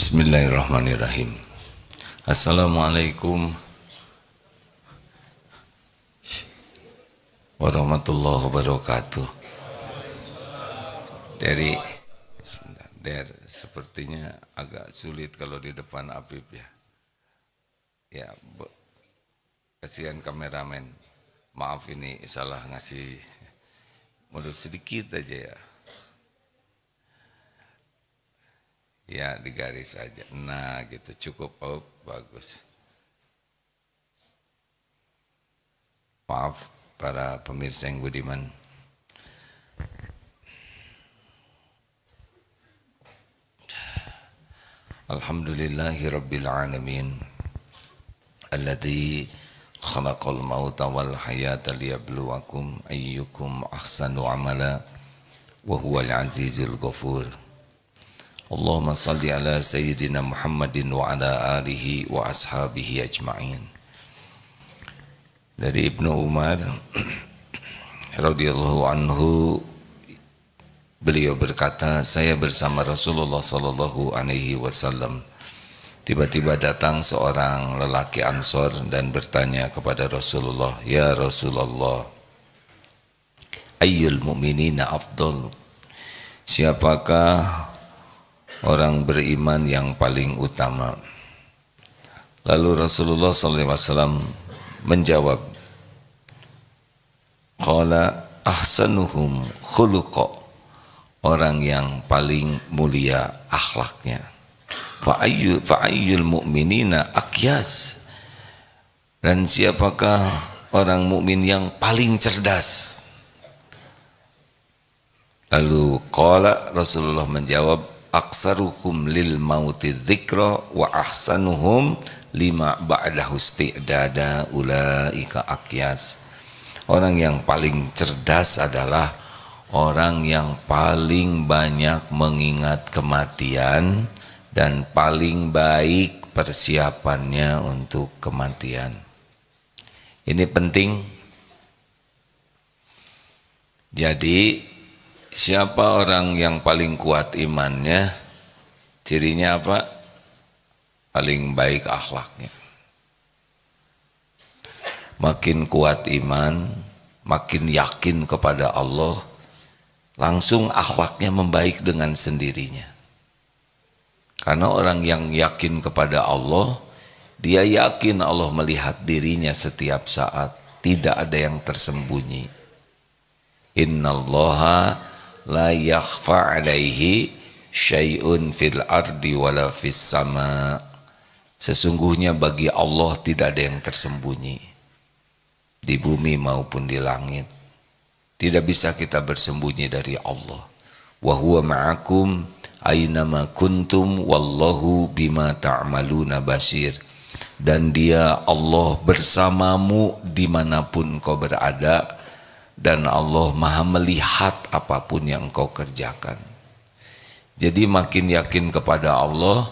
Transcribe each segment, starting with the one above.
Bismillahirrahmanirrahim. Assalamualaikum warahmatullahi wabarakatuh. Sepertinya agak sulit kalau di depan Habib ya. Ya, kasihan kameramen. Maaf ini salah ngasih mundur sedikit aja ya. Ya di garis aja. Nah gitu cukup. Oh bagus. Maaf para pemirsa yang budiman. Alhamdulillahi rabbil alamin. Alladzi khalaqal mauta wal hayata liyabluwakum ayyukum ahsanu amala wa huwal azizul ghafur. Allahumma salli ala sayyidina Muhammadin wa ala alihi wa ashabihi ajma'in. Dari Ibnu Umar radhiyallahu anhu, beliau berkata, saya bersama Rasulullah sallallahu alaihi wasallam. Tiba-tiba datang seorang lelaki Ansor dan bertanya kepada Rasulullah, "Ya Rasulullah, ayyul mu'minina afdal?" Siapakah orang beriman yang paling utama? Lalu Rasulullah SAW menjawab, qala ahsanuhum khuluqa, orang yang paling mulia akhlaknya. Fa'ayyul mu'minina akyas, dan siapakah orang mukmin yang paling cerdas? Lalu qala, Rasulullah menjawab, aksaruhum lil mauti dzikra wa ahsanuhum lima ba'dahu isti'dada ulaika akyas. Orang yang paling cerdas adalah orang yang paling banyak mengingat kematian dan paling baik persiapannya untuk kematian. Ini penting. Jadi siapa orang yang paling kuat imannya? Cirinya apa? Paling baik akhlaknya. Makin kuat iman, makin yakin kepada Allah, langsung akhlaknya membaik dengan sendirinya. Karena orang yang yakin kepada Allah, dia yakin Allah melihat dirinya setiap saat, tidak ada yang tersembunyi. Innallaha la yakhfa alaihi syai'un fil ardi wala fis sama. Sesungguhnya bagi Allah tidak ada yang tersembunyi di bumi maupun di langit. Tidak bisa kita bersembunyi dari Allah. Wa huwa ma'akum aynama kuntum wallahu bima ta'maluna basir. Dan dia Allah bersamamu dimanapun kau berada, dan Allah maha melihat apapun yang kau kerjakan. Jadi makin yakin kepada Allah,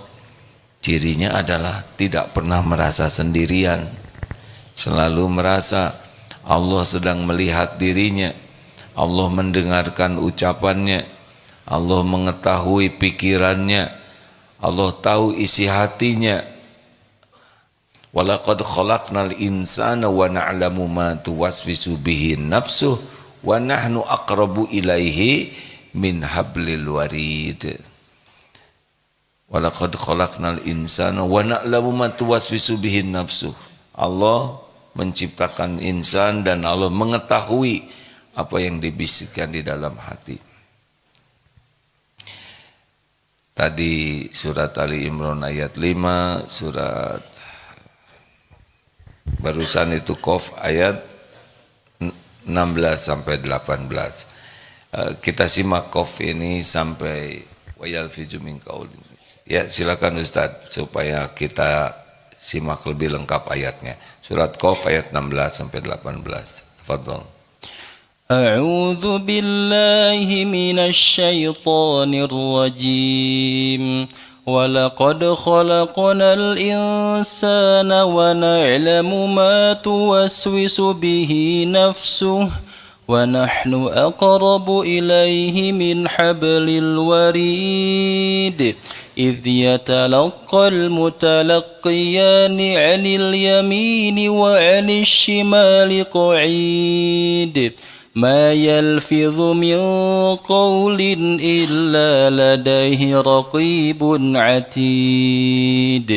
cirinya adalah tidak pernah merasa sendirian. Selalu merasa Allah sedang melihat dirinya, Allah mendengarkan ucapannya, Allah mengetahui pikirannya, Allah tahu isi hatinya. Walaqad khalaqnal insana wa na'lamu ma tuwaswisu bihi nafsuh wa nahnu aqrabu ilaihi min hablil warid. Walaqad khalaqnal insana wa na'lamu ma tuwaswisu bihi nafsuh. Allah menciptakan insan dan Allah mengetahui apa yang dibisikkan di dalam hati. Tadi surat Ali Imran ayat 5, surat barusan itu Qaf ayat 16 sampai 18. Kita simak Qaf ini sampai wa yalfizu min qaulin. Ya, silakan Ustaz supaya kita simak lebih lengkap ayatnya. Surat Qaf ayat 16 sampai 18. Tafadhol. أعوذ بالله من الشيطان الرجيم ولقد خلقنا الإنسان ونعلم ما توسوس به نفسه ونحن أقرب إليه من حبل الوريد إذ يتلقى المتلقيان عن اليمين وعن الشمال قعيد ما يلفظ من قول إلا لديه رقيب عتيد.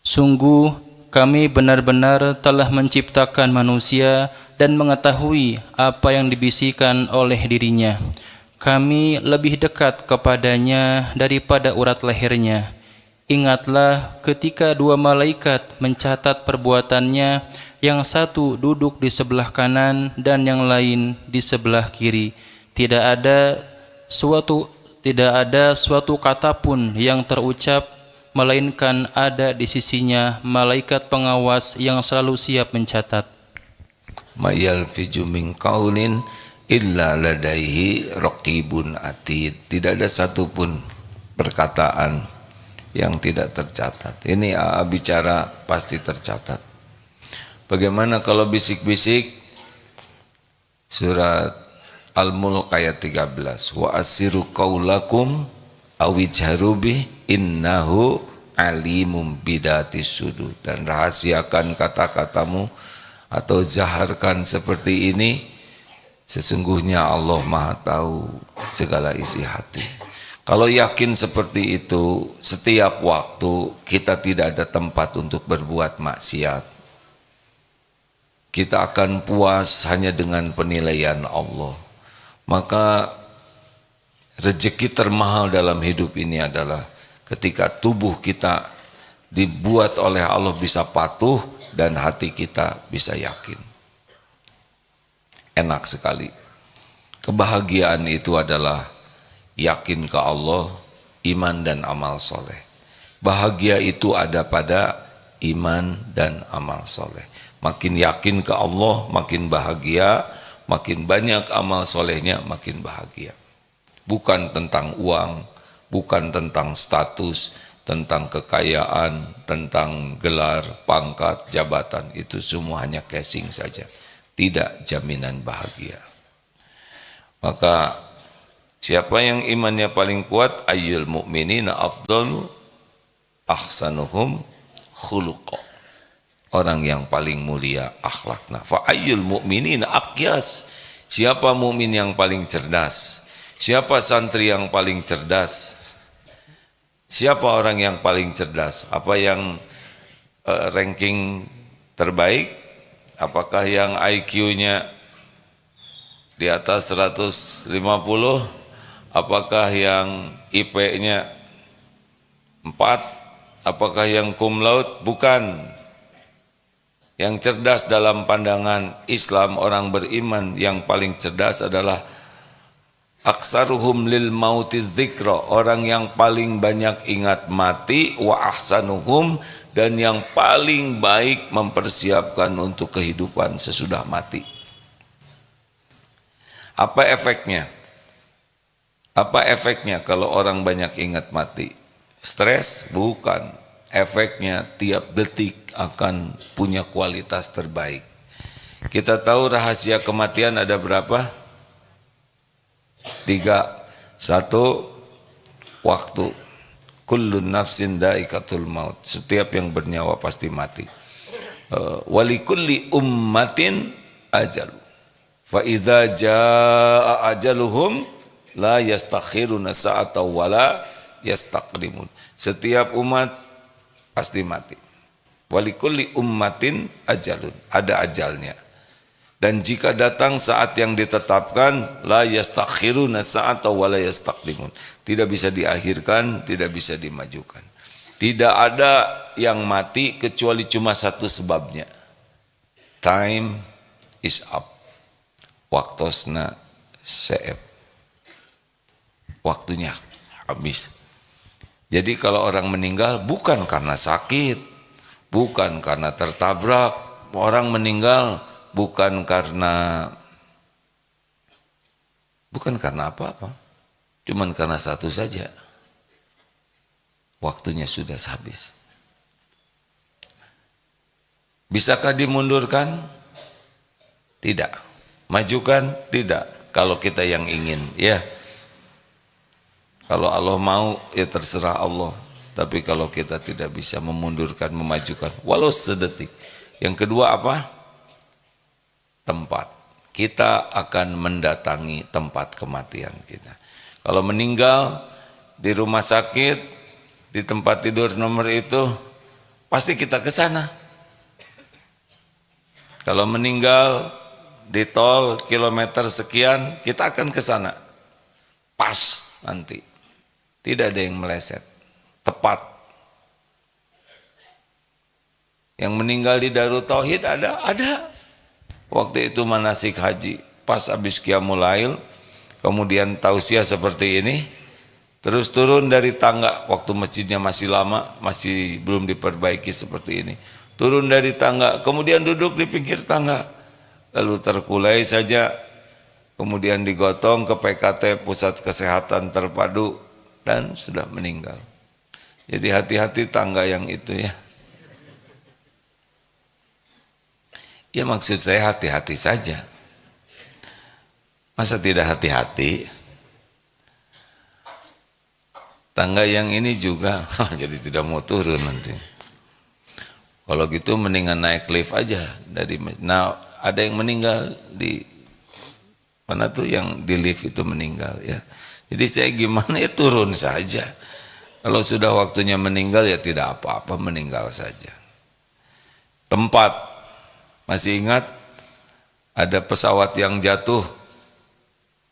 Sungguh kami benar-benar telah menciptakan manusia dan mengetahui apa yang dibisikkan oleh dirinya. Kami lebih dekat kepadanya daripada urat lehernya. Ingatlah ketika dua malaikat mencatat perbuatannya, yang satu duduk di sebelah kanan dan yang lain di sebelah kiri. Tidak ada suatu kata pun yang terucap, melainkan ada di sisinya malaikat pengawas yang selalu siap mencatat. Ma yalfiju min qaulin illa ladaihi raqibun atid. Tidak ada satupun perkataan yang tidak tercatat. Ini bicara pasti tercatat. Bagaimana kalau bisik-bisik? Surat Al-Mulk ayat 13. Wa asiru qaulakum awijharu bih innahu alimum bidatis sudur. Dan rahasiakan kata-katamu atau zaharkan seperti ini, sesungguhnya Allah Maha tahu segala isi hati. Kalau yakin seperti itu, setiap waktu kita tidak ada tempat untuk berbuat maksiat. Kita akan puas hanya dengan penilaian Allah. Maka rezeki termahal dalam hidup ini adalah ketika tubuh kita dibuat oleh Allah bisa patuh dan hati kita bisa yakin. Enak sekali. Kebahagiaan itu adalah yakin ke Allah, iman dan amal soleh. Bahagia itu ada pada iman dan amal soleh. Makin yakin ke Allah, makin bahagia, makin banyak amal solehnya, makin bahagia. Bukan tentang uang, bukan tentang status, tentang kekayaan, tentang gelar, pangkat, jabatan. Itu semua hanya casing saja, tidak jaminan bahagia. Maka siapa yang imannya paling kuat, ayyul mu'minina afdalu ahsanuhum khuluqa. Orang yang paling mulia akhlakna. Fa ayyul mu'minina aqyas. Siapa mukmin yang paling cerdas? Siapa santri yang paling cerdas? Siapa orang yang paling cerdas? Apa yang ranking terbaik? Apakah yang IQ-nya di atas 150? Apakah yang IP-nya 4? Apakah yang cum laude? Bukan. Yang cerdas dalam pandangan Islam, orang beriman yang paling cerdas adalah aksaruhum lil mauti dzikra, orang yang paling banyak ingat mati, wa ahsanuhum, dan yang paling baik mempersiapkan untuk kehidupan sesudah mati. Apa efeknya? Apa efeknya kalau orang banyak ingat mati? Stres? Bukan. Efeknya tiap detik akan punya kualitas terbaik. Kita tahu rahasia kematian ada berapa? 3. 1. Waktu. Kullun nafsin dha'iqatul maut. Setiap yang bernyawa pasti mati. Walikulli ummatin ajal. Fa idza jaa ajaluhum la yastakhiruna sa'atan wala yastaqdimun. Setiap umat pasti mati. Walikulli ummatin ajalun, ada ajalnya. Dan jika datang saat yang ditetapkan, la yastakhiruna sa'atan wa la yastaqdimun. Tidak bisa diakhirkan, tidak bisa dimajukan. Tidak ada yang mati kecuali cuma satu sebabnya. Time is up. Waktosna se'ep. Waktunya habis. Jadi kalau orang meninggal bukan karena sakit, bukan karena tertabrak, orang meninggal bukan karena apa-apa, cuman karena satu saja, waktunya sudah habis. Bisakah dimundurkan? Tidak. Majukan? Tidak. Kalau kita yang ingin, ya. Kalau Allah mau ya terserah Allah. Tapi kalau kita tidak bisa memundurkan, memajukan walau sedetik. Yang kedua apa? Tempat. Kita akan mendatangi tempat kematian kita. Kalau meninggal di rumah sakit, di tempat tidur nomor itu, pasti kita ke sana. Kalau meninggal di tol kilometer sekian, kita akan ke sana. Pas nanti. Tidak ada yang meleset. Tepat. Yang meninggal di Darut Tauhid ada. Waktu itu manasik haji, pas habis Qiyamul Lail, kemudian tausiah seperti ini, terus turun dari tangga, waktu masjidnya masih lama, masih belum diperbaiki seperti ini. Turun dari tangga, kemudian duduk di pinggir tangga, lalu terkulai saja, kemudian digotong ke PKT, Pusat Kesehatan Terpadu, dan sudah meninggal. Jadi hati-hati tangga yang itu ya. Ya maksud saya hati-hati saja. Masa tidak hati-hati? Tangga yang ini juga jadi tidak mau turun nanti. Kalau gitu mendingan naik lift aja dari. Nah, ada yang meninggal di mana tuh yang di lift itu meninggal ya. Jadi saya gimana ya turun saja. Kalau sudah waktunya meninggal ya tidak apa-apa, meninggal saja. Tempat, masih ingat ada pesawat yang jatuh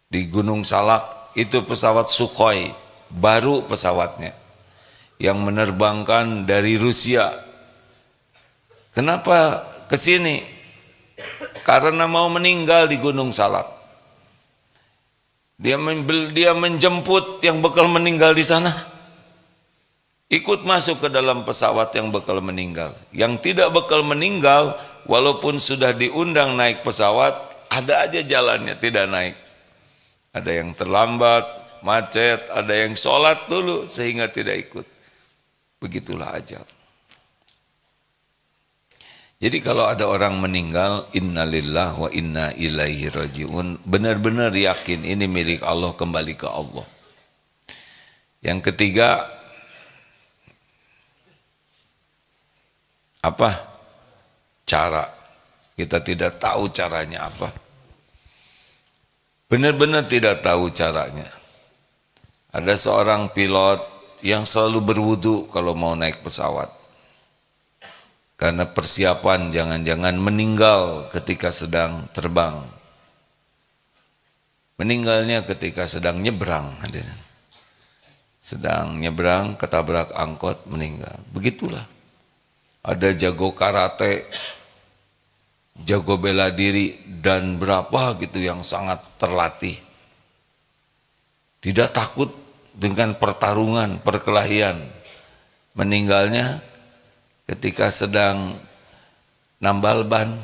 di Gunung Salak, itu pesawat Sukhoi, baru pesawatnya yang menerbangkan dari Rusia. Kenapa ke sini? Karena mau meninggal di Gunung Salak. Dia menjemput yang bakal meninggal di sana. Ikut masuk ke dalam pesawat yang bakal meninggal. Yang tidak bakal meninggal, walaupun sudah diundang naik pesawat, ada aja jalannya tidak naik. Ada yang terlambat, macet, ada yang sholat dulu sehingga tidak ikut. Begitulah ajal. Jadi kalau ada orang meninggal, innalillah wa inna ilaihi rajiun, benar-benar yakin ini milik Allah, kembali ke Allah. Yang ketiga, apa? Cara. Kita tidak tahu caranya apa. Benar-benar tidak tahu caranya. Ada seorang pilot yang selalu berwudu kalau mau naik pesawat. Karena persiapan jangan-jangan meninggal ketika sedang terbang. Meninggalnya ketika sedang nyebrang. Sedang nyebrang, ketabrak angkot, meninggal. Begitulah. Ada jago karate, jago bela diri, dan berapa gitu yang sangat terlatih. Tidak takut dengan pertarungan, perkelahian. Meninggalnya ketika sedang nambal ban,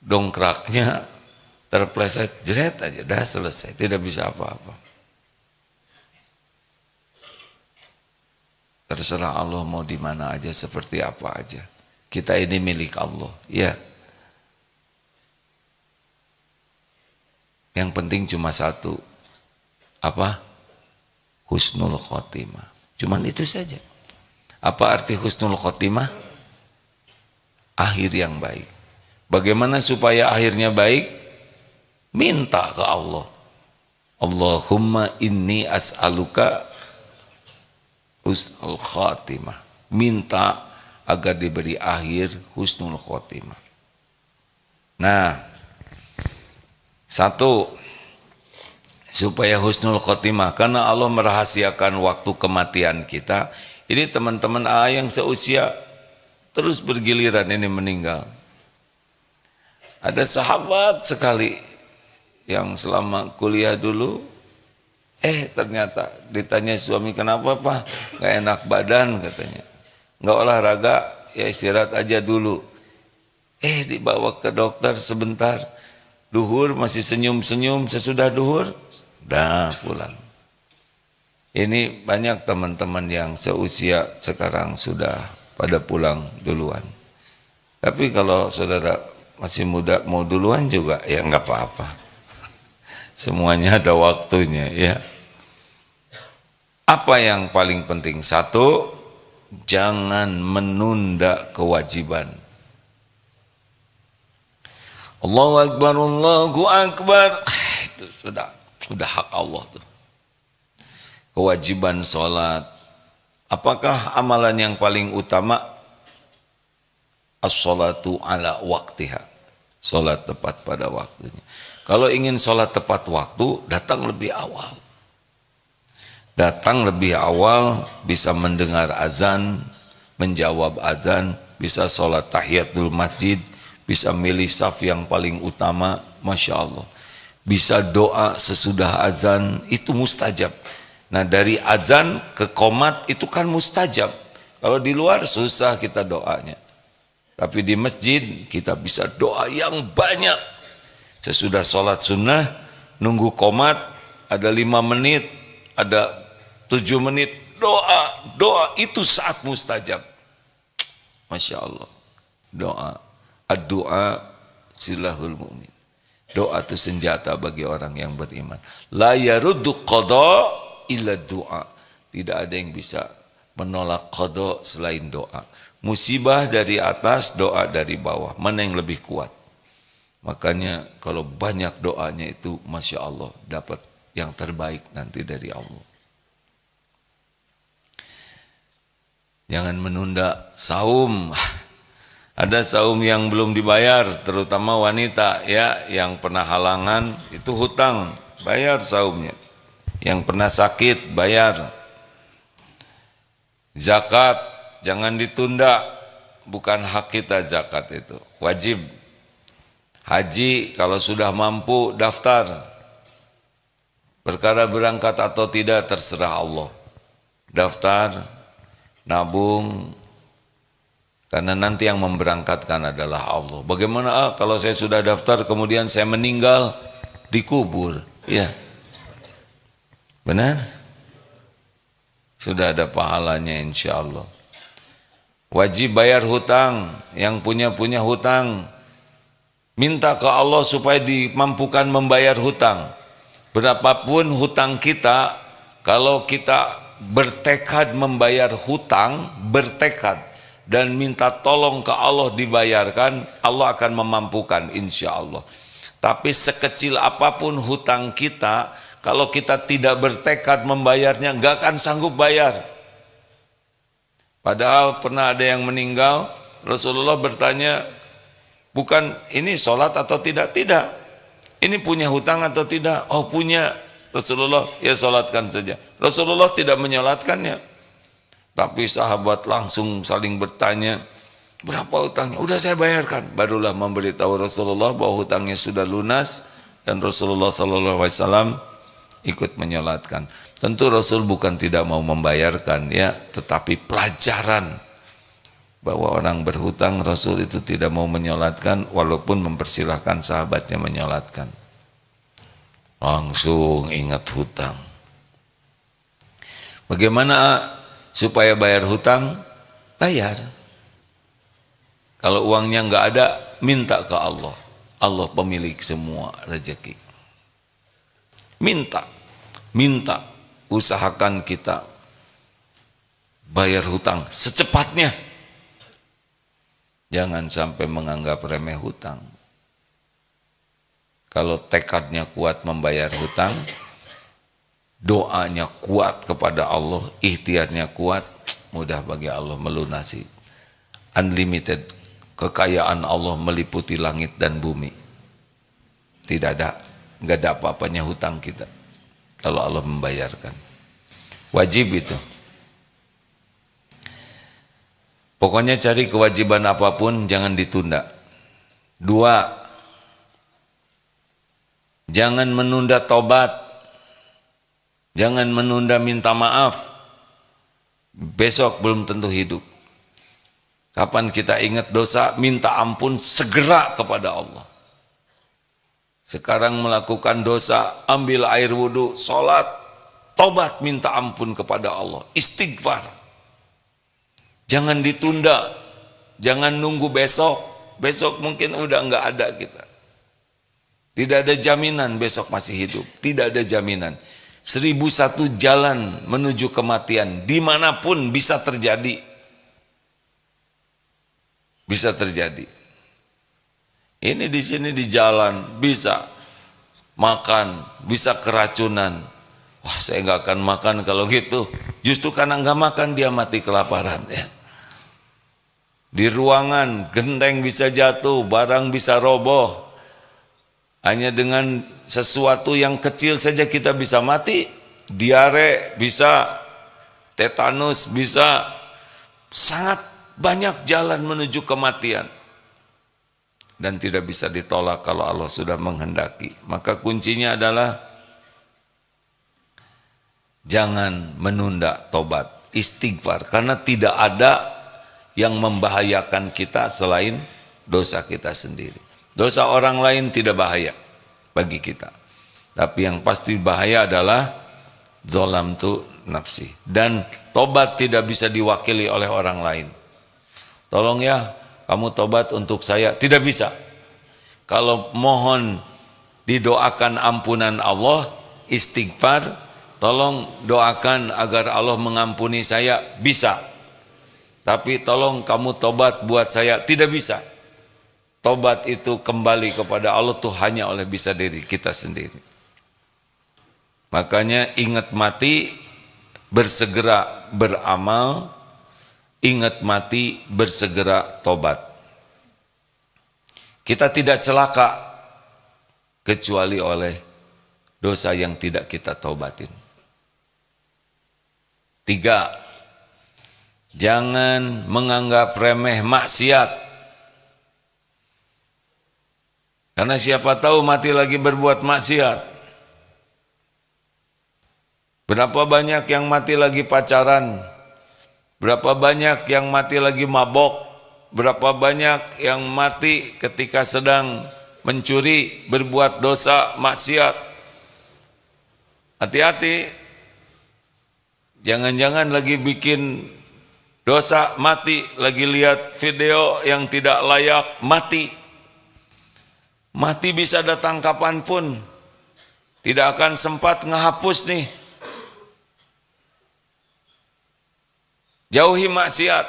dongkraknya terpleset, jeret aja, dah selesai, tidak bisa apa-apa. Terserah Allah mau di mana aja, seperti apa aja. Kita ini milik Allah, ya. Yang penting cuma satu, apa? Husnul khotimah. Cuman itu saja. Apa arti husnul khotimah? Akhir yang baik. Bagaimana supaya akhirnya baik? Minta ke Allah. Allahumma inni as'aluka husnul khotimah. Minta agar diberi akhir husnul khotimah. Nah, satu, supaya husnul khotimah, karena Allah merahasiakan waktu kematian kita. Ini teman-teman yang seusia terus bergiliran ini meninggal. Ada sahabat sekali yang selama kuliah dulu, ternyata ditanya suami, kenapa Pak? Gak enak badan katanya. Gak olahraga, ya istirahat aja dulu. Dibawa ke dokter sebentar. Duhur masih senyum-senyum, sesudah duhur, dah pulang. Ini banyak teman-teman yang seusia sekarang sudah pada pulang duluan. Tapi kalau saudara masih muda mau duluan juga ya nggak apa-apa. Semuanya ada waktunya ya. Apa yang paling penting? Satu, jangan menunda kewajiban. Allahu Akbar, Allahu Akbar. Itu sudah hak Allah tuh. Kewajiban sholat. Apakah amalan yang paling utama? As-sholatu ala waktiha. Sholat tepat pada waktunya. Kalau ingin sholat tepat waktu, datang lebih awal. Datang lebih awal, bisa mendengar azan, menjawab azan, bisa sholat tahiyatul masjid, bisa milih saf yang paling utama, Masya Allah. Bisa doa sesudah azan, itu mustajab. Nah dari azan ke qomat itu kan mustajab. Kalau di luar susah kita doanya. Tapi di masjid kita bisa doa yang banyak. Sesudah sholat sunnah, nunggu qomat, ada 5 menit, ada 7 menit, doa itu saat mustajab. Masya Allah. Doa. Ad-doa silahul mu'min. Doa itu senjata bagi orang yang beriman. La yaruddu qada illa doa. Tidak ada yang bisa menolak qada selain doa. Musibah dari atas, doa dari bawah. Mana yang lebih kuat? Makanya kalau banyak doanya itu Masya Allah dapat yang terbaik nanti dari Allah. Jangan menunda saum. Ada saum yang belum dibayar, terutama wanita ya, yang pernah halangan itu hutang, bayar saumnya. Yang pernah sakit, bayar. Zakat jangan ditunda, bukan hak kita zakat itu, wajib. Haji kalau sudah mampu daftar. Perkara berangkat atau tidak terserah Allah. Daftar, nabung, karena nanti yang memberangkatkan adalah Allah. Bagaimana kalau saya sudah daftar kemudian saya meninggal dikubur? Ya, benar? Sudah ada pahalanya insya Allah. Wajib bayar hutang. Yang punya hutang, minta ke Allah supaya dimampukan membayar hutang. Berapapun hutang kita, kalau kita bertekad membayar hutang, bertekad dan minta tolong ke Allah dibayarkan, Allah akan memampukan insya Allah. Tapi sekecil apapun hutang kita, kalau kita tidak bertekad membayarnya, nggak akan sanggup bayar. Padahal pernah ada yang meninggal, Rasulullah bertanya, bukan ini sholat atau tidak? Tidak. Ini punya hutang atau tidak? Oh punya. Rasulullah, ya sholatkan saja. Rasulullah tidak menyolatkannya. Tapi sahabat langsung saling bertanya, berapa hutangnya? Udah saya bayarkan. Barulah memberitahu Rasulullah bahwa hutangnya sudah lunas, dan Rasulullah SAW ikut menyolatkan. Tentu Rasul bukan tidak mau membayarkan ya, tetapi pelajaran bahwa orang berhutang, Rasul itu tidak mau menyolatkan walaupun mempersilahkan sahabatnya menyolatkan. Langsung ingat hutang. Bagaimana supaya bayar hutang? Bayar. Kalau uangnya nggak ada, minta ke Allah. Allah pemilik semua rezeki. Minta. Usahakan kita bayar hutang secepatnya. Jangan sampai menganggap remeh hutang. Kalau tekadnya kuat membayar hutang, doanya kuat kepada Allah, ikhtiarnya kuat, mudah bagi Allah melunasi. Unlimited, kekayaan Allah meliputi langit dan bumi. Nggak ada apa-apanya hutang kita kalau Allah membayarkan. Wajib itu. Pokoknya cari kewajiban apapun jangan ditunda. 2, jangan menunda tobat. Jangan menunda minta maaf. Besok belum tentu hidup. Kapan kita ingat dosa, minta ampun segera kepada Allah. Sekarang melakukan dosa, ambil air wudhu, sholat, tobat, minta ampun kepada Allah, istighfar. Jangan ditunda, jangan nunggu besok. Besok mungkin udah nggak ada kita. Tidak ada jaminan besok masih hidup, tidak ada jaminan. 1001 jalan menuju kematian, dimanapun bisa terjadi. Bisa terjadi. Ini di sini di jalan bisa makan, bisa keracunan. Wah, saya nggak akan makan kalau gitu. Justru karena nggak makan dia mati kelaparan. Ya. Di ruangan genteng bisa jatuh, barang bisa roboh. Hanya dengan sesuatu yang kecil saja kita bisa mati. Diare bisa, tetanus bisa, sangat banyak jalan menuju kematian. Dan tidak bisa ditolak kalau Allah sudah menghendaki. Maka kuncinya adalah jangan menunda tobat, istighfar. Karena tidak ada yang membahayakan kita selain dosa kita sendiri. Dosa orang lain tidak bahaya bagi kita. Tapi yang pasti bahaya adalah zalamtu nafsi. Dan tobat tidak bisa diwakili oleh orang lain. Tolong ya, kamu tobat untuk saya. Tidak bisa. Kalau mohon didoakan ampunan Allah, istighfar, tolong doakan agar Allah mengampuni saya, bisa. Tapi tolong kamu tobat buat saya, tidak bisa. Tobat itu kembali kepada Allah tuh hanya oleh bisa diri kita sendiri. Makanya ingat mati, bersegera beramal, ingat mati, bersegera tobat. Kita tidak celaka kecuali oleh dosa yang tidak kita taubatin. 3. Jangan menganggap remeh maksiat. Karena siapa tahu mati lagi berbuat maksiat. Berapa banyak yang mati lagi pacaran? Berapa banyak yang mati lagi mabok? Berapa banyak yang mati ketika sedang mencuri, berbuat dosa, maksiat? Hati-hati. Jangan-jangan lagi bikin dosa, mati. Lagi lihat video yang tidak layak, mati. Mati bisa datang kapanpun. Tidak akan sempat ngehapus nih. Jauhi maksiat.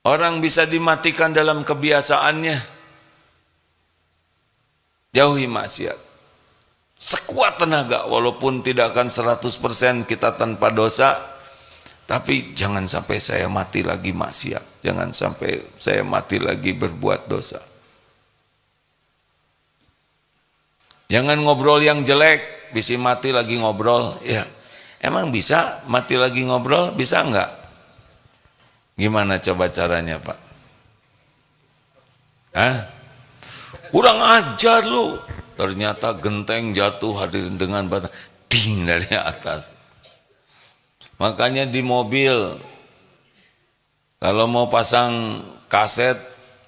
Orang bisa dimatikan dalam kebiasaannya. Jauhi maksiat. Sekuat tenaga, walaupun tidak akan 100% kita tanpa dosa, tapi jangan sampai saya mati lagi maksiat. Jangan sampai saya mati lagi berbuat dosa. Jangan ngobrol yang jelek, bisa mati lagi ngobrol. Ya, emang bisa mati lagi ngobrol? Bisa enggak? Gimana coba caranya, Pak? Hah? Kurang ajar lu. Ternyata genteng jatuh hadirin dengan batang ding dari atas. Makanya di mobil kalau mau pasang kaset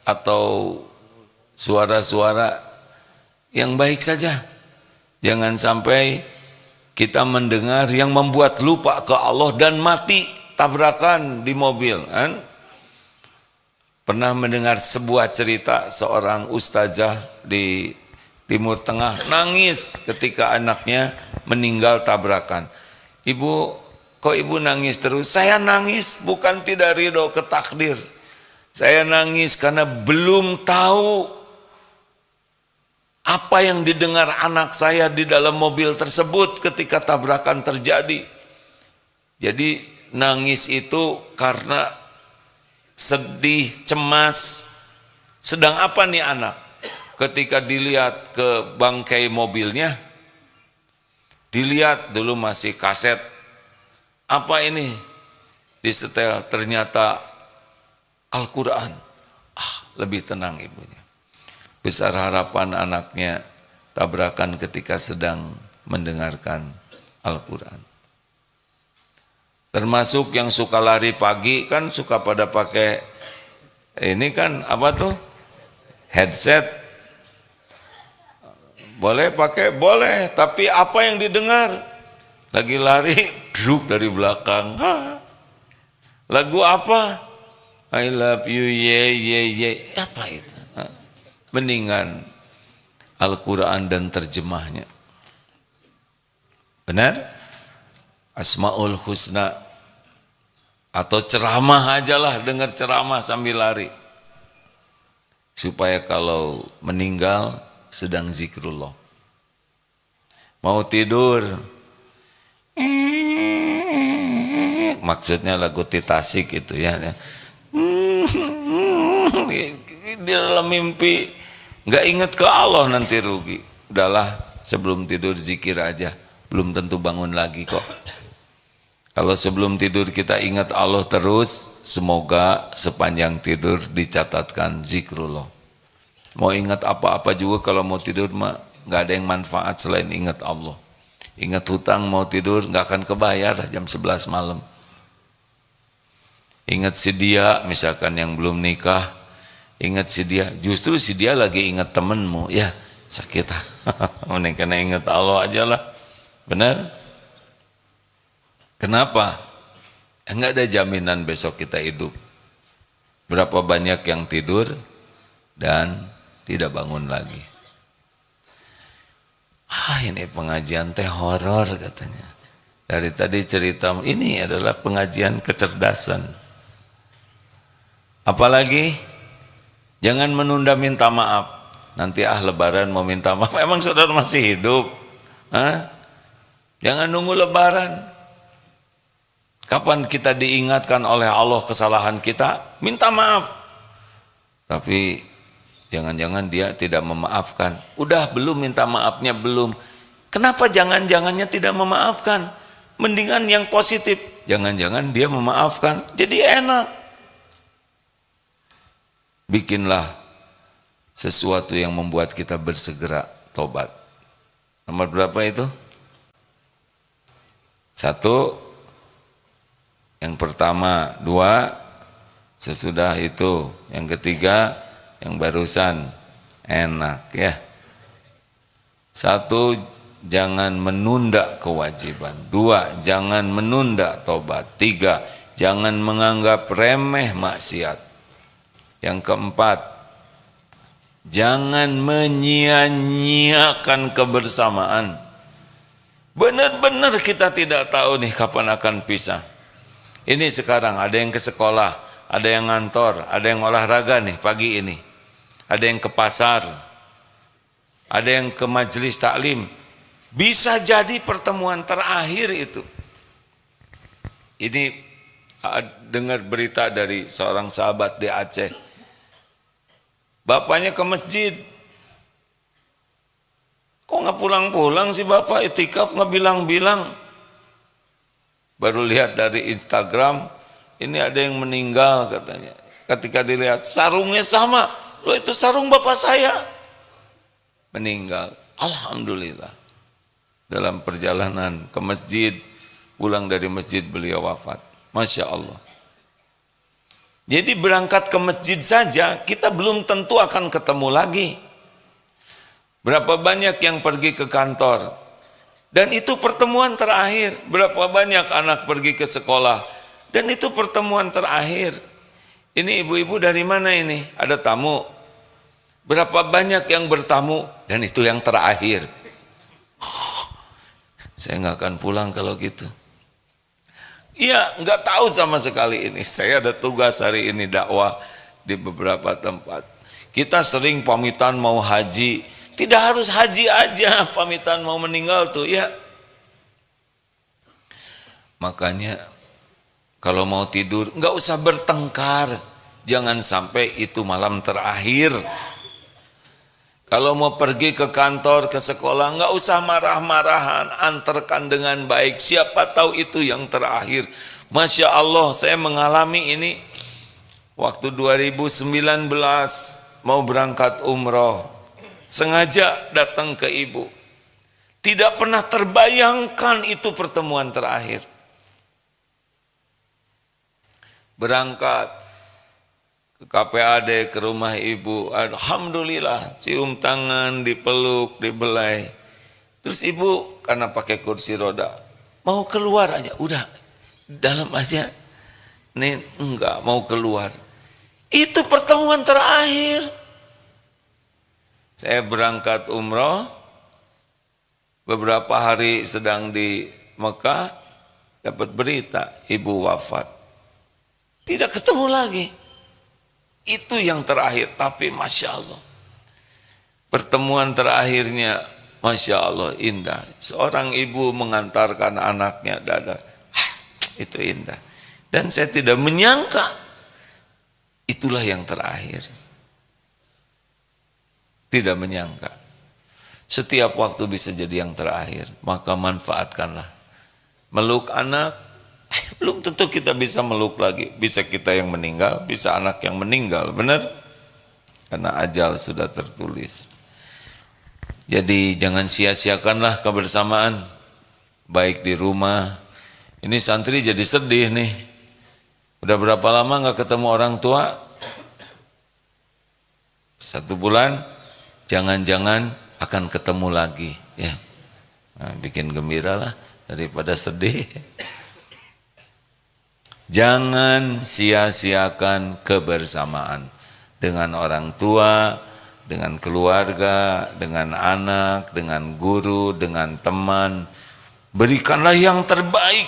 atau suara-suara yang baik saja. Jangan sampai kita mendengar yang membuat lupa ke Allah dan mati tabrakan di mobil. Kan? Pernah mendengar sebuah cerita seorang ustazah di Timur Tengah nangis ketika anaknya meninggal tabrakan. Ibu, kok ibu nangis terus? Saya nangis bukan tidak ridho ke takdir. Saya nangis karena belum tahu apa yang didengar anak saya di dalam mobil tersebut ketika tabrakan terjadi. Jadi nangis itu karena sedih, cemas. Sedang apa nih anak? Ketika dilihat ke bangkai mobilnya, dilihat dulu masih kaset. Apa ini? Disetel, ternyata Al-Quran. Lebih tenang ibunya. Besar harapan anaknya tabrakan ketika sedang mendengarkan Al-Quran. Termasuk yang suka lari pagi kan suka pada pakai ini kan apa tuh? Headset. Boleh pakai? Boleh. Tapi apa yang didengar? Lagi lari, druk dari belakang. Lagu apa? I love you, ye. Apa itu? Mendingan Al-Quran dan terjemahnya. Benar? Asmaul Husna. Atau ceramah aja lah, dengar ceramah sambil lari. Supaya kalau meninggal sedang zikrullah. Mau tidur, maksudnya lagu Titasik itu ya. Di dalam mimpi nggak ingat ke Allah nanti rugi. Udahlah, sebelum tidur zikir aja, belum tentu bangun lagi kok. Kalau sebelum tidur kita ingat Allah terus, semoga sepanjang tidur dicatatkan zikrullah. Mau ingat apa-apa juga kalau mau tidur mah nggak ada yang manfaat selain ingat Allah. Ingat hutang mau tidur nggak akan kebayar jam 11 malam. Ingat si dia misalkan yang belum nikah, ingat si dia, justru si dia lagi ingat temenmu, ya sakit. Mending kena ingat Allah aja lah, benar? Kenapa? Enggak ada jaminan besok kita hidup. Berapa banyak yang tidur dan tidak bangun lagi. Ini pengajian teh horor katanya. Dari tadi cerita, ini adalah pengajian kecerdasan. Apalagi, jangan menunda minta maaf. Nanti lebaran mau minta maaf, emang saudara masih hidup? Jangan nunggu lebaran. Kapan kita diingatkan oleh Allah kesalahan kita, minta maaf. Tapi jangan-jangan dia tidak memaafkan. Udah belum minta maafnya belum. Kenapa jangan-jangannya tidak memaafkan? Mendingan yang positif. Jangan-jangan dia memaafkan, jadi enak. Bikinlah sesuatu yang membuat kita bersegera tobat. Nomor berapa itu? 1. Yang pertama, 2, sesudah itu. Yang ketiga, yang barusan, enak ya. 1, jangan menunda kewajiban. 2, jangan menunda tobat. 3, jangan menganggap remeh maksiat. Yang keempat, jangan menyia-nyiakan kebersamaan. Benar-benar kita tidak tahu nih kapan akan pisah. Ini sekarang ada yang ke sekolah, ada yang ngantor, ada yang olahraga nih pagi ini. Ada yang ke pasar, ada yang ke majelis taklim. Bisa jadi pertemuan terakhir itu. Ini dengar berita dari seorang sahabat di Aceh. Bapaknya ke masjid. Kok nggak pulang-pulang sih bapak, itikaf nggak bilang-bilang. Baru lihat dari Instagram, ini ada yang meninggal katanya. Ketika dilihat, sarungnya sama. Loh itu sarung bapak saya. Meninggal. Alhamdulillah. Dalam perjalanan ke masjid, pulang dari masjid beliau wafat. Masya Allah. Jadi berangkat ke masjid saja, kita belum tentu akan ketemu lagi. Berapa banyak yang pergi ke kantor, dan itu pertemuan terakhir. Berapa banyak anak pergi ke sekolah, dan itu pertemuan terakhir. Ini ibu-ibu dari mana ini? Ada tamu. Berapa banyak yang bertamu, dan itu yang terakhir. Saya nggak akan pulang kalau gitu. Iya, nggak tahu sama sekali ini. Saya ada tugas hari ini dakwah di beberapa tempat. Kita sering pamitan mau haji. Tidak harus haji aja, pamitan mau meninggal tuh ya. Makanya kalau mau tidur nggak usah bertengkar. Jangan sampai itu malam terakhir. Kalau mau pergi ke kantor, ke sekolah, nggak usah marah-marahan, antarkan dengan baik. Siapa tahu itu yang terakhir. Masya Allah, saya mengalami ini waktu 2019 mau berangkat umroh. Sengaja datang ke ibu. Tidak pernah terbayangkan itu pertemuan terakhir. Berangkat ke KPAD, ke rumah ibu. Alhamdulillah, cium tangan, dipeluk, dibelai. Terus ibu karena pakai kursi roda, mau keluar aja, udah dalam aja. Nih enggak mau keluar. Itu pertemuan terakhir. Saya berangkat umroh, beberapa hari sedang di Mekah, dapat berita ibu wafat. Tidak ketemu lagi. Itu yang terakhir, tapi Masya Allah. Pertemuan terakhirnya, Masya Allah, indah. Seorang ibu mengantarkan anaknya dada. Itu indah. Dan saya tidak menyangka, itulah yang terakhir. Tidak menyangka. Setiap waktu bisa jadi yang terakhir, maka manfaatkanlah. Meluk anak, belum tentu kita bisa meluk lagi. Bisa kita yang meninggal, bisa anak yang meninggal, benar? Karena ajal sudah tertulis. Jadi jangan sia-siakanlah kebersamaan, baik di rumah. Ini santri jadi sedih nih. Udah berapa lama nggak ketemu orang tua? 1 bulan, jangan-jangan akan ketemu lagi, ya. Nah, bikin gembira lah daripada sedih. Jangan sia-siakan kebersamaan dengan orang tua, dengan keluarga, dengan anak, dengan guru, dengan teman. Berikanlah yang terbaik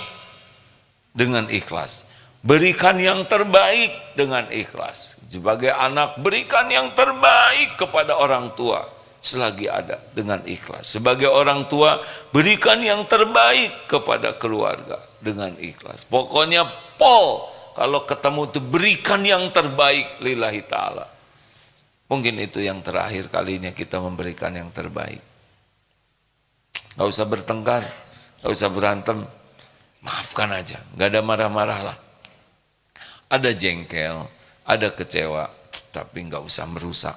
dengan ikhlas. Berikan yang terbaik dengan ikhlas. Sebagai anak, berikan yang terbaik kepada orang tua selagi ada dengan ikhlas. Sebagai orang tua, berikan yang terbaik kepada keluarga dengan ikhlas. Pokoknya kalau ketemu itu berikan yang terbaik lillahi ta'ala. Mungkin itu yang terakhir kalinya kita memberikan yang terbaik. Gak usah bertengkar, gak usah berantem, maafkan aja, gak ada marah-marah lah. Ada jengkel, ada kecewa, tapi gak usah merusak.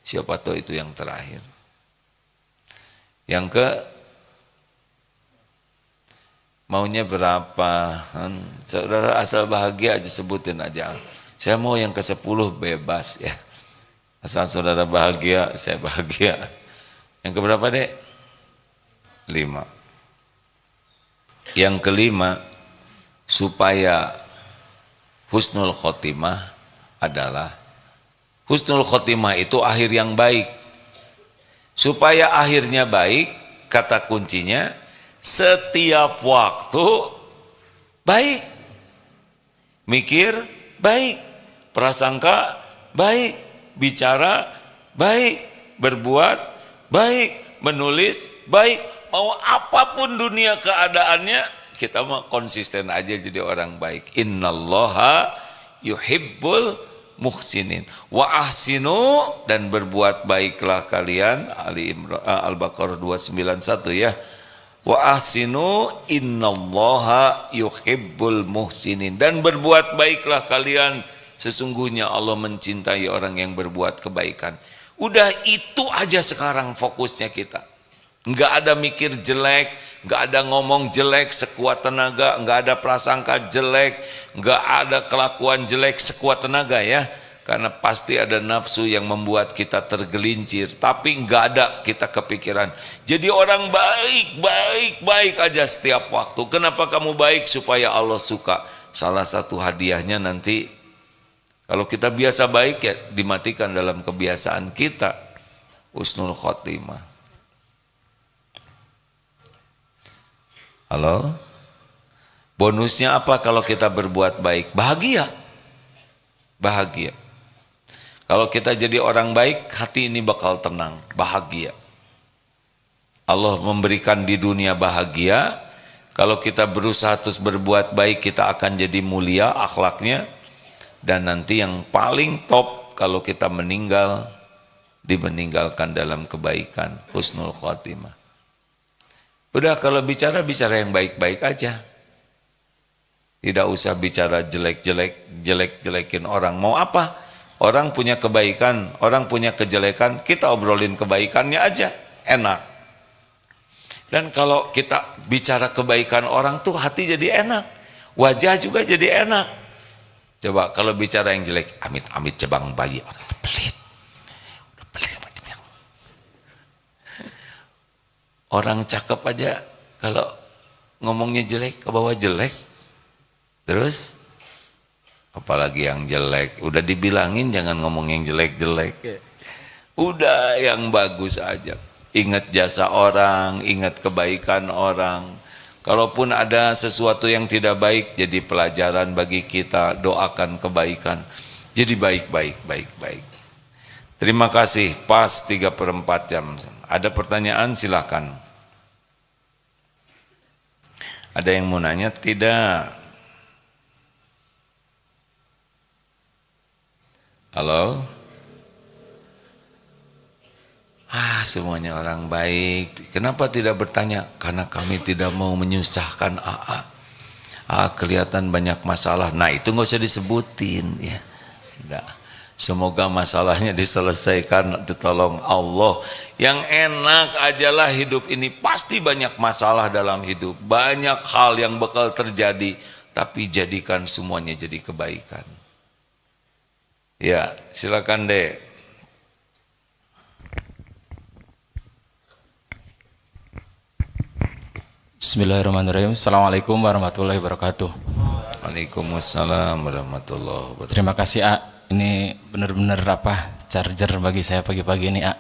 Siapa tahu itu yang terakhir. Yang maunya berapa? Saudara asal bahagia aja, sebutin aja. Saya mau yang ke-10 bebas ya. Asal saudara bahagia, saya bahagia. Yang keberapa dek? 5. Yang kelima, supaya husnul khotimah adalah, husnul khotimah itu akhir yang baik. Supaya akhirnya baik, kata kuncinya, setiap waktu baik. Mikir baik, prasangka baik, bicara baik, berbuat baik, menulis baik. Mau apapun dunia keadaannya, kita mah konsisten aja jadi orang baik. Innallaha yuhibbul muhsinin wa ahsinu, dan berbuat baiklah kalian. Al-Baqarah 291 ya. Wa ahsinu innallaha yuhibbul muhsinin, dan berbuat baiklah kalian, sesungguhnya Allah mencintai orang yang berbuat kebaikan. Udah itu aja sekarang fokusnya kita. Enggak ada mikir jelek, enggak ada ngomong jelek sekuat tenaga, enggak ada prasangka jelek, enggak ada kelakuan jelek sekuat tenaga ya. Karena pasti ada nafsu yang membuat kita tergelincir, tapi enggak ada kita kepikiran. Jadi orang baik aja setiap waktu. Kenapa kamu baik? Supaya Allah suka. Salah satu hadiahnya nanti, kalau kita biasa baik ya dimatikan dalam kebiasaan kita, husnul khotimah. Halo? Bonusnya apa kalau kita berbuat baik? Bahagia. Bahagia. Kalau kita jadi orang baik, hati ini bakal tenang, bahagia. Allah memberikan di dunia bahagia. Kalau kita berusaha terus berbuat baik, kita akan jadi mulia akhlaknya. Dan nanti yang paling top, kalau kita meninggal, dimeninggalkan dalam kebaikan, husnul khotimah. Udah, kalau bicara yang baik-baik aja. Tidak usah bicara jelek-jelekin orang. Mau apa? Orang punya kebaikan, orang punya kejelekan, kita obrolin kebaikannya aja, enak. Dan kalau kita bicara kebaikan orang tuh hati jadi enak, wajah juga jadi enak. Coba kalau bicara yang jelek, amit-amit cebang bayi, orang tuh pelit. Udah pelit sama dia. Orang cakep aja kalau ngomongnya jelek, ke bawah jelek. Terus apalagi yang jelek, udah dibilangin jangan ngomong yang jelek-jelek. Udah yang bagus aja. Ingat jasa orang, ingat kebaikan orang. Kalaupun ada sesuatu yang tidak baik, jadi pelajaran bagi kita, doakan kebaikan. Jadi baik. Terima kasih, pas 3/4 jam. Ada pertanyaan silakan. Ada yang mau nanya? Tidak. Halo? Semuanya orang baik. Kenapa tidak bertanya? Karena kami tidak mau menyusahkan AA. Kelihatan banyak masalah. Nah, itu nggak usah disebutin ya. Enggak. Semoga masalahnya diselesaikan, ditolong Allah. Yang enak ajalah hidup ini. Pasti banyak masalah dalam hidup. Banyak hal yang bakal terjadi. Tapi jadikan semuanya jadi kebaikan. Ya, silakan Dek. Bismillahirrahmanirrahim. Assalamualaikum warahmatullahi wabarakatuh. Waalaikumsalam warahmatullahi wabarakatuh. Terima kasih A. Ini benar-benar charger bagi saya pagi-pagi ini A.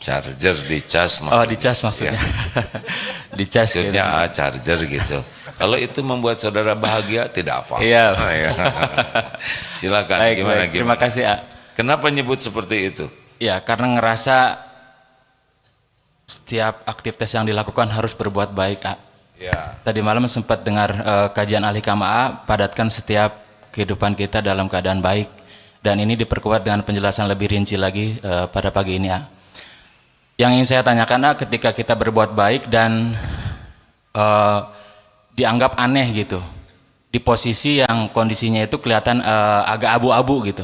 Charger dicas maksudnya. Oh, dicas maksudnya. Ya. Dicas Maksudnya gitu. Charger gitu. Kalau itu membuat saudara bahagia tidak apa. Iya. Ya. Silakan. Baik, Gimana? terima kasih A. Kenapa nyebut seperti itu? Ya, karena ngerasa setiap aktivitas yang dilakukan harus berbuat baik A. Ya. Tadi malam sempat dengar kajian ahli kama, padatkan setiap kehidupan kita dalam keadaan baik, dan ini diperkuat dengan penjelasan lebih rinci lagi pada pagi ini A. Yang ingin saya tanyakan A, ketika kita berbuat baik dan dianggap aneh gitu, di posisi yang kondisinya itu kelihatan agak abu-abu gitu,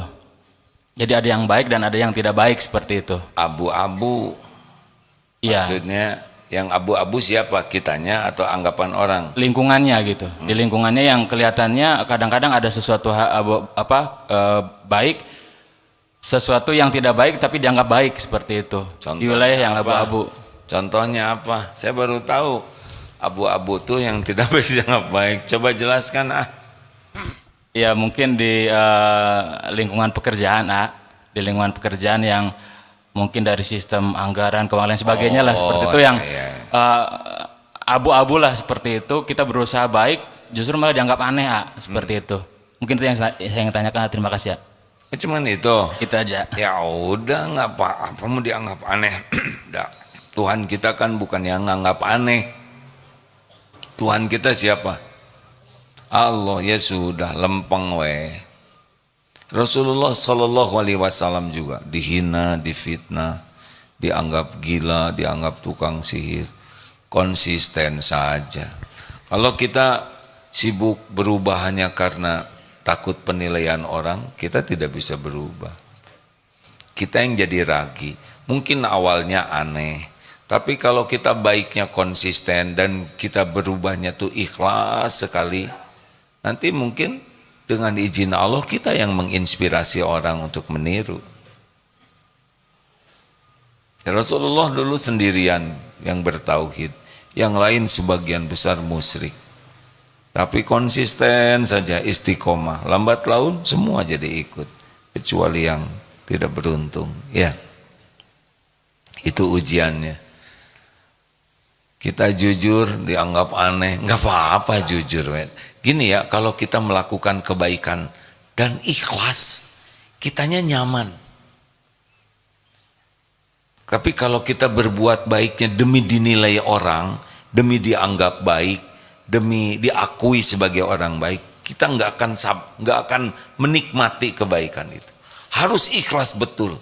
jadi ada yang baik dan ada yang tidak baik seperti itu. Abu-abu. Iya. Maksudnya yang abu-abu siapa? Kitanya atau anggapan orang? Lingkungannya gitu. Di lingkungannya yang kelihatannya kadang-kadang ada sesuatu baik, sesuatu yang tidak baik tapi dianggap baik seperti itu. Contohnya di wilayah yang apa? abu-abu. Contohnya apa? Saya baru tahu abu-abu tuh yang tidak baik dianggap baik. Coba jelaskan Ya mungkin di lingkungan pekerjaan di lingkungan pekerjaan yang mungkin dari sistem anggaran, keuangan dan sebagainya lah seperti itu yang abu-abu lah seperti itu. Kita berusaha baik, justru malah dianggap aneh seperti itu. Mungkin itu yang saya ingin tanyakan. Terima kasih ya. Cuman itu. Itu aja. Ya udah, nggak apa-apa mau dianggap aneh. Tuhan kita kan bukan yang nganggap aneh. Tuhan kita siapa? Allah. Ya sudah, lempeng weh. Rasulullah Shallallahu Alaihi Wasallam juga dihina, difitnah, dianggap gila, dianggap tukang sihir. Konsisten saja. Kalau kita sibuk berubah hanya karena takut penilaian orang, kita tidak bisa berubah. Kita yang jadi ragi. Mungkin awalnya aneh, tapi kalau kita baiknya konsisten dan kita berubahnya tuh ikhlas sekali, nanti mungkin dengan izin Allah kita yang menginspirasi orang untuk meniru. Rasulullah dulu sendirian yang bertauhid, yang lain sebagian besar musyrik. Tapi konsisten saja, istiqomah. Lambat laun semua jadi ikut, kecuali yang tidak beruntung. Ya, itu ujiannya. Kita jujur dianggap aneh, nggak apa-apa jujur. Gini ya, kalau kita melakukan kebaikan dan ikhlas, kitanya nyaman. Tapi kalau kita berbuat baiknya demi dinilai orang, demi dianggap baik, demi diakui sebagai orang baik, kita nggak akan menikmati kebaikan itu. Harus ikhlas betul.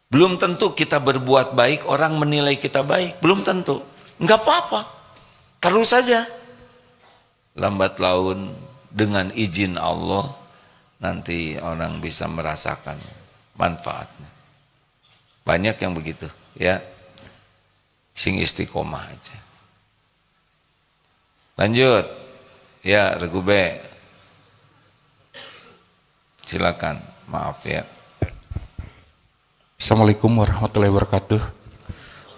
Belum tentu kita berbuat baik orang menilai kita baik, belum tentu. Nggak apa-apa, terus saja. Lambat laun dengan izin Allah nanti orang bisa merasakan manfaatnya. Banyak yang begitu ya, sing istiqomah aja. Lanjut ya, Regube, silakan. Maaf ya. Assalamualaikum warahmatullahi wabarakatuh.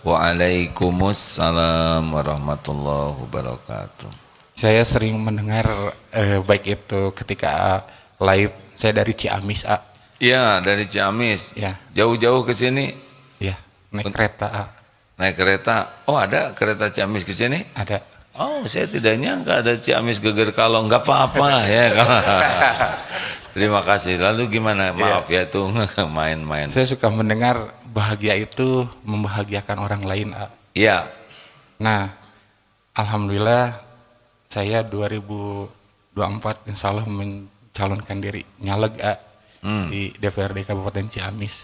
Waalaikumsalam warahmatullahi wabarakatuh. Saya sering mendengar baik itu ketika live. Saya dari Ciamis, Iya, dari Ciamis. Ya. Jauh-jauh ke sini. Ya. naik kereta. Naik kereta. Oh, ada kereta Ciamis ke sini? Ada. Oh, saya tidak nyangka ada Ciamis Geger Kalong. Nggak apa-apa ya. Terima kasih. Lalu gimana? Maaf ya itu main-main. Saya suka mendengar bahagia itu membahagiakan orang lain. Iya. Nah, alhamdulillah saya 2024 insya Allah mencalonkan diri nyaleg di DPRD Kabupaten Ciamis.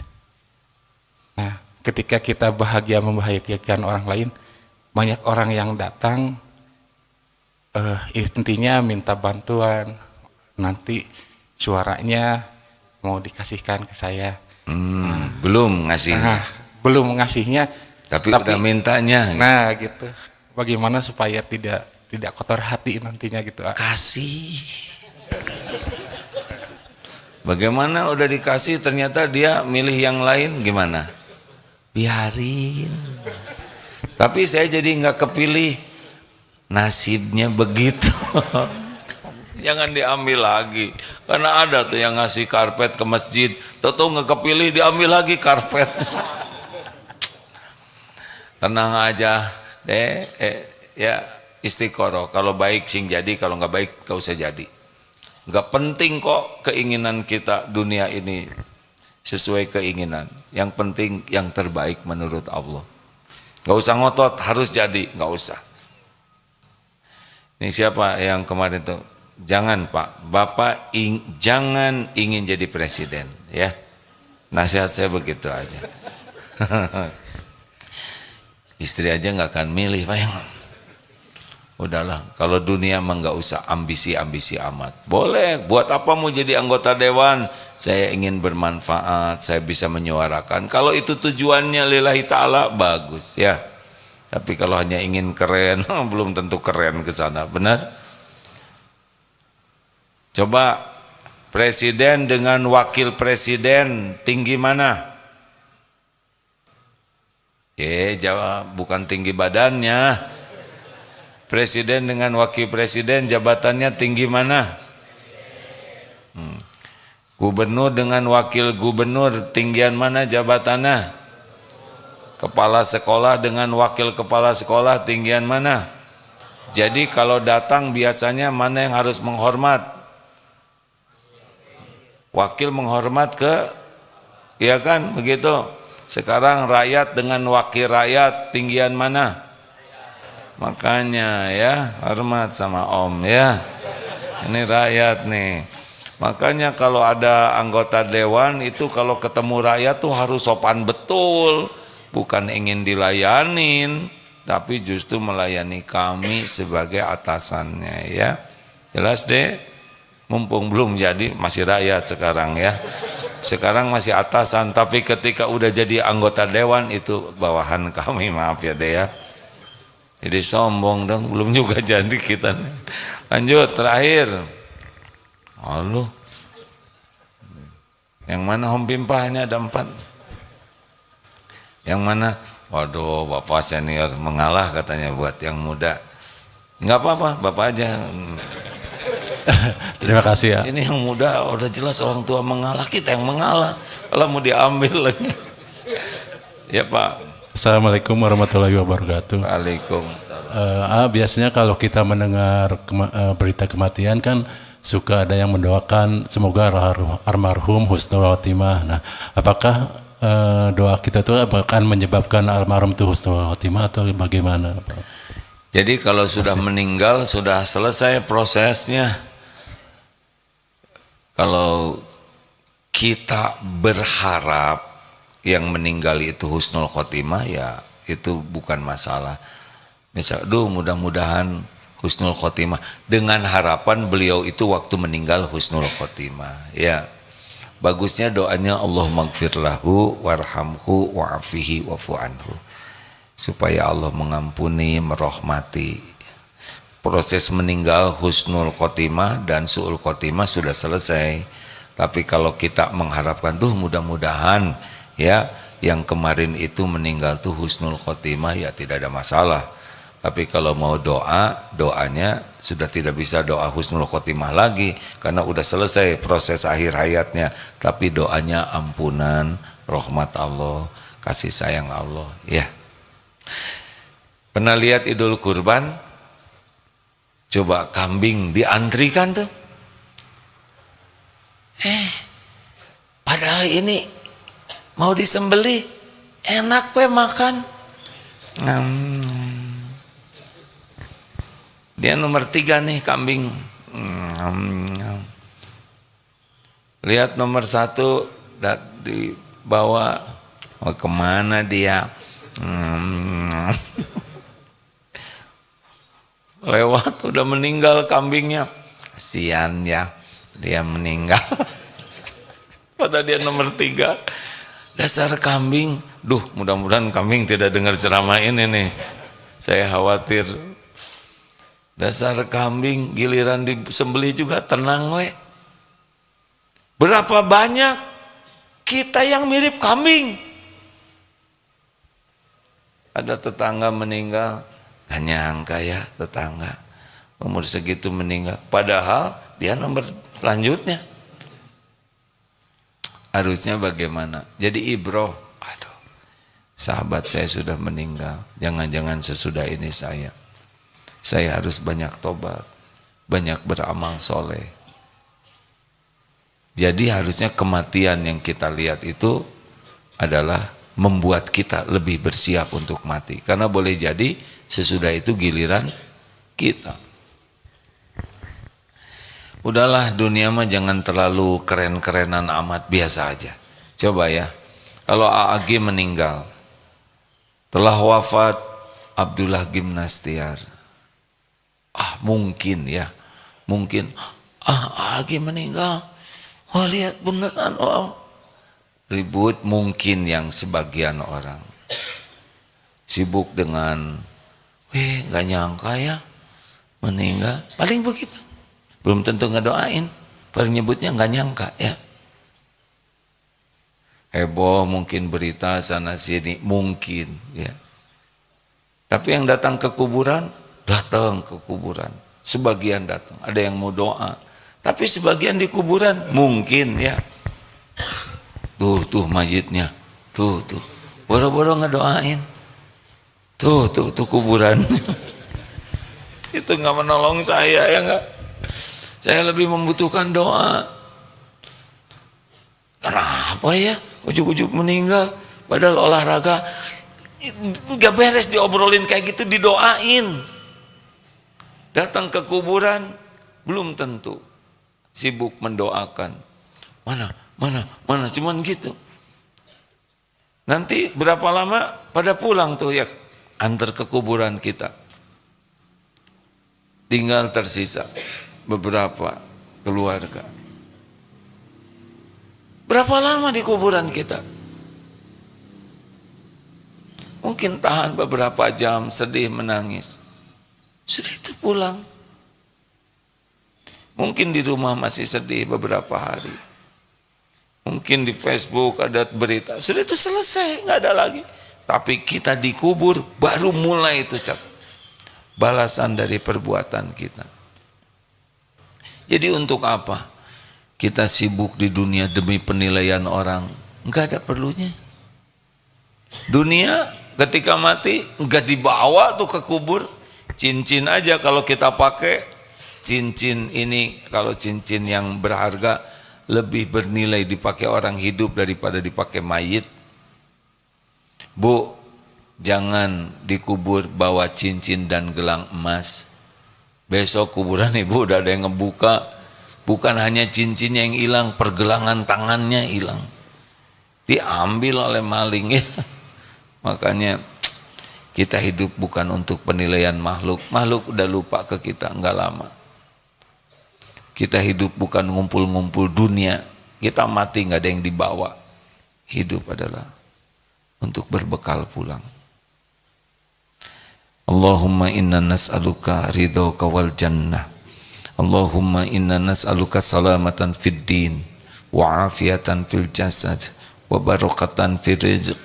Nah, ketika kita bahagia membahagiakan orang lain, banyak orang yang datang intinya minta bantuan, nanti suaranya mau dikasihkan ke saya. Belum ngasih. Nah, belum ngasihnya, tapi udah mintanya. Nah, gitu. Bagaimana supaya tidak kotor hati nantinya gitu. Kasih. Bagaimana udah dikasih ternyata dia milih yang lain, gimana? Biarin. Tapi saya jadi nggak kepilih. Nasibnya begitu. Jangan diambil lagi, karena ada tuh yang ngasih karpet ke masjid, tahu nggak kepilih diambil lagi karpet. Tenang aja deh, ya istiqoroh. Kalau baik sing jadi, kalau nggak baik gak usah jadi. Nggak penting kok keinginan kita dunia ini sesuai keinginan. Yang penting yang terbaik menurut Allah. Nggak usah ngotot harus jadi, nggak usah. Ini siapa yang kemarin tuh? Jangan Pak, Bapak jangan ingin jadi presiden ya. Nasihat saya begitu aja. Istri aja nggak akan milih Pak. Udahlah, kalau dunia mah nggak usah ambisi-ambisi amat. Boleh, buat apa mau jadi anggota dewan? Saya ingin bermanfaat, saya bisa menyuarakan. Kalau itu tujuannya lillahi ta'ala, bagus ya. Tapi kalau hanya ingin keren, belum tentu keren ke sana, benar? Coba presiden dengan wakil presiden tinggi mana? Jawab, bukan tinggi badannya. Presiden dengan wakil presiden jabatannya tinggi mana? Gubernur dengan wakil gubernur tinggian mana jabatannya? Kepala sekolah dengan wakil kepala sekolah tinggian mana? Jadi kalau datang biasanya mana yang harus menghormat? Wakil menghormat ke, ya kan begitu. Sekarang rakyat dengan wakil rakyat tinggian mana? Makanya ya hormat sama Om ya. Ini rakyat nih. Makanya kalau ada anggota dewan itu kalau ketemu rakyat tuh harus sopan betul. Bukan ingin dilayanin, tapi justru melayani kami sebagai atasannya ya. Jelas deh. Mumpung belum jadi masih rakyat sekarang ya. Sekarang masih atasan, tapi ketika udah jadi anggota dewan itu bawahan kami, maaf ya deh ya. Jadi sombong dong, belum juga jadi kita. Lanjut terakhir. Halo. Yang mana Om Pimpah? Ini ada 4. Yang mana? Waduh, Bapak senior mengalah katanya buat yang muda. Enggak apa-apa, Bapak aja. Terima kasih ya. Ini yang muda udah jelas orang tua mengalah, kita yang mengalah. Kalau mau diambil lagi. Ya Pak. Assalamualaikum warahmatullahi wabarakatuh. Waalaikumsalam. Biasanya kalau kita mendengar berita kematian kan suka ada yang mendoakan semoga almarhum husnul khotimah. Nah, apakah doa kita itu akan menyebabkan almarhum itu husnul khotimah atau bagaimana, Pak? Jadi kalau sudah meninggal sudah selesai prosesnya. Kalau kita berharap yang meninggal itu husnul khotimah ya itu bukan masalah. Misal, mudah-mudahan husnul khotimah dengan harapan beliau itu waktu meninggal husnul khotimah. Ya, bagusnya doanya Allahumma gfir lahu warhamhu wa'afihi wa'fu anhu, supaya Allah mengampuni, merahmati. Proses meninggal husnul khotimah dan su'ul khotimah sudah selesai. Tapi kalau kita mengharapkan mudah-mudahan ya yang kemarin itu meninggal tuh husnul khotimah, ya tidak ada masalah. Tapi kalau mau doanya sudah tidak bisa doa husnul khotimah lagi karena udah selesai proses akhir hayatnya. Tapi doanya ampunan, rahmat Allah. kasih sayang Allah ya. Pernah lihat Idul Kurban? Coba kambing diantrikan tuh. Padahal ini mau disembelih, enak we makan. Dia nomor 3 nih kambing. Lihat nomor 1 dibawa, mau kemana dia? Lewat udah meninggal kambingnya. Kasihan ya, dia meninggal. Pada dia nomor 3. Dasar kambing. Duh, mudah-mudahan kambing tidak dengar ceramah ini nih. Saya khawatir. Dasar kambing, giliran disembelih juga tenang we. Berapa banyak kita yang mirip kambing. Ada tetangga meninggal, gak nyangka ya tetangga umur segitu meninggal. Padahal dia nomor selanjutnya. Harusnya bagaimana? Jadi ibroh. Aduh, sahabat saya sudah meninggal. Jangan-jangan sesudah ini saya harus banyak tobat, banyak beramal soleh. Jadi harusnya kematian yang kita lihat itu adalah membuat kita lebih bersiap untuk mati. Karena boleh jadi sesudah itu giliran kita. Udahlah, dunia mah jangan terlalu keren-kerenan amat, biasa aja. Coba ya, kalau AAG meninggal, telah wafat Abdullah Gimnastiar. Mungkin ya, mungkin AAG meninggal. Lihat beneran, ribut. Mungkin yang sebagian orang sibuk dengan gak nyangka ya meninggal, paling begitu. Belum tentu ngedoain, paling nyebutnya gak nyangka ya. Heboh mungkin berita sana sini, mungkin ya. Tapi yang datang ke kuburan, sebagian datang, ada yang mau doa, tapi sebagian di kuburan mungkin ya. Tuh mayitnya, tuh boro-boro ngedoain, tuh kuburan. Itu nggak menolong saya ya nggak. Saya lebih membutuhkan doa. Kenapa ya ujuk-ujuk meninggal? Padahal olahraga nggak beres diobrolin kayak gitu, didoain. Datang ke kuburan belum tentu sibuk mendoakan. Mana, cuman gitu. Nanti berapa lama pada pulang tuh ya, antar ke kuburan kita. Tinggal tersisa beberapa keluarga. Berapa lama di kuburan kita? Mungkin tahan beberapa jam, sedih, menangis. Sudah itu pulang. Mungkin di rumah masih sedih beberapa hari. Mungkin di Facebook ada berita, sudah itu selesai, nggak ada lagi. Tapi kita dikubur, baru mulai itu balasan dari perbuatan kita. Jadi untuk apa kita sibuk di dunia demi penilaian orang? Nggak ada perlunya. Dunia ketika mati nggak dibawa tuh ke kubur. Cincin aja kalau kita pakai, cincin ini kalau cincin yang berharga lebih bernilai dipakai orang hidup daripada dipakai mayit. Bu, jangan dikubur bawa cincin dan gelang emas. Besok kuburan ibu udah ada yang ngebuka, bukan hanya cincinnya yang hilang, pergelangan tangannya hilang, diambil oleh maling ya. Makanya kita hidup bukan untuk penilaian makhluk. Makhluk udah lupa ke kita enggak lama. Kita hidup bukan ngumpul-ngumpul dunia. Kita mati nggak ada yang dibawa. Hidup adalah untuk berbekal pulang. Allahumma inna nas'aluka ridhaka wal jannah. Allahumma inna nas'aluka salamatan fid din wa afiatan fil jasad wa barakatan fil rizq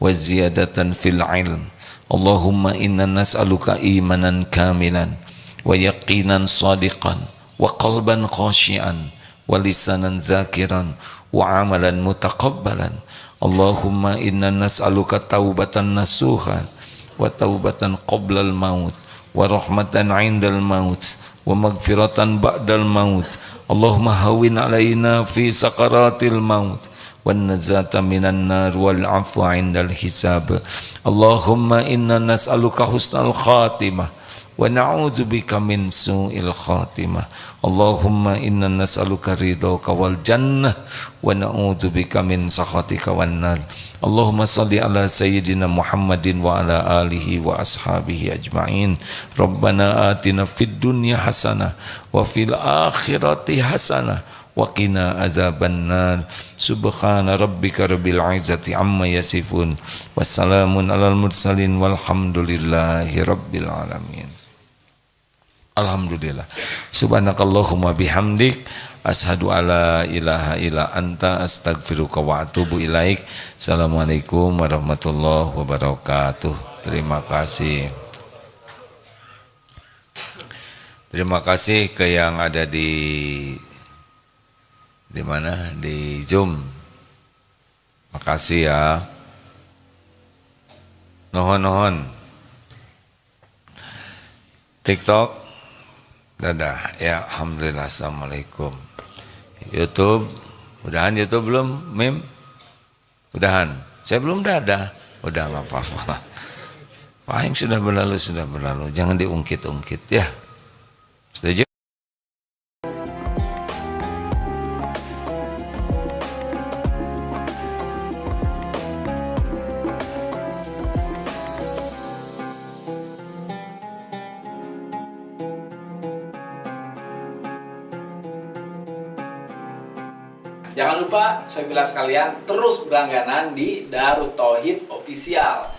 wa ziyadatan fil ilm. Allahumma inna nas'aluka imanan kamilan wa yaqinan sadiqan wa qalban khashian wa lisanan zakiran wa amalan mutaqabbalan. Allahumma inna nas'aluka taubatan nasuha wa taubatan qoblal maut wa rahmatan indal maut wa magfiratan ba'dal maut. Allahumma hawin alaina fi sakaratil maut wan nazata minan nar wal afwa indal hisab. Allahumma inna nas'aluka husnal khatimah wa na'udzubika min su'il khatimah. Allahumma inna nas'aluka ridhaka wal jannah wa na'udzubika min sakhatika wan nar. Allahumma salli ala sayyidina Muhammadin wa ala alihi wa ashabihi ajma'in. Rabbana atina fid dunya hasanah wa fil akhirati hasanah wa qina azabannar. Subhana rabbika rabbil izzati amma yasifun. Wassalamun alal mursalin walhamdulillahi rabbil alamin. Alhamdulillah. Subhanakallahumma bihamdik ashadu alla ilaha illa anta astaghfiruka wa atubu ilaik. Assalamualaikum warahmatullahi wabarakatuh. Terima kasih. Terima kasih ke yang ada di mana? Di Zoom. Makasih ya. Nohon. TikTok. Dadah. Ya, alhamdulillah. Assalamualaikum. YouTube. Udahan YouTube belum, Mim? Udahan. Saya belum dadah. Udah nggak apa-apa. Wah, yang sudah berlalu. Jangan diungkit-ungkit ya. Setuju? Jangan lupa, saya bilang sekalian, terus berlangganan di Darut Tauhid Official.